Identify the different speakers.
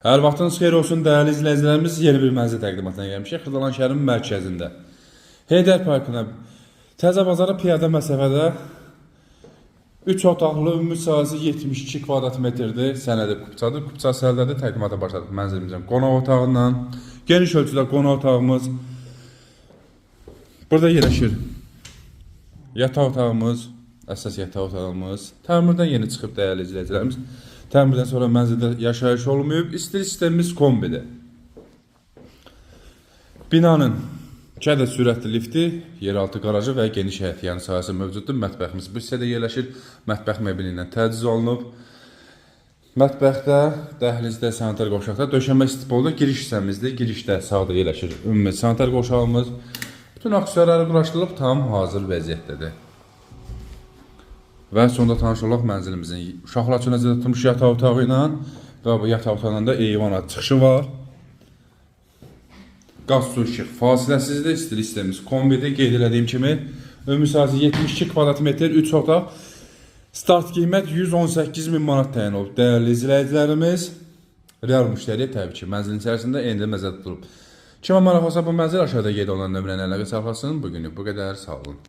Speaker 1: Hər vaxtınız xeyir olsun dəyərli izləyicilərimiz, yeni bir mənzil təqdimatına gəlmişik. Xırdalan şəhərin mərkəzində. Heydər Parkına Təzə Bazara piyada məsafədə 3 otaqlı ümumi sahəsi 72 kvadrat metrdir. Sənədi kupçadır. Kupça səhəldədir. Təqdimata başladıq mənzilimizin qonaq otağından. Geniş ölçüdə qonaq otağımız. Burada yerləşir yataq otağımız, əsas yataq otağımız. Təmirdən yeni çıxıb dəyərli izləyicilərimiz. Təmirdən sonra mənzildə yaşayış olmayıb. İstilik sistemimiz kombidir. Binanın 2 ədəd sürətli lifti, yeraltı qarajı və geniş həyətyanı sahəsi mövcuddur. Mətbəximiz bu hissədə yerləşir. Mətbəx mebeli ilə təchiz olunub. Mətbəxdə, dəhlizdə, sanitar qovşaqda döşəmə istipolda giriş hissəmizdir. Girişdə sağda yerləşir ümumi sanitar qovşağımız. Bütün aksesuarları quraşdırılıb tam hazır vəziyyətdədir. Və sonda tanış olaq mənzilimizin uşaqlar üçün nəzərdə tutulmuş yataq otağı ilə və bu yataq otağında eyvana çıxışı var. Qaz su işıq fasiləsizdir. İstilik sistemimiz kombidir. Qeyd elədiyim kimi ümumi sahəsi 72 kvadrat metr 3 otaq. Start qiymət 118.000 manat təyin olub. Dəyərli izləyicilərimiz, real müştəriyə təbii ki, mənzilin içərisində endirim nəzərdə tutulub. Kimə maraq olsa bu mənzil aşağıda qeyd olunan nömrəyə əlaqə saxlasın. Bugünlük bu qədər. Sağ olun.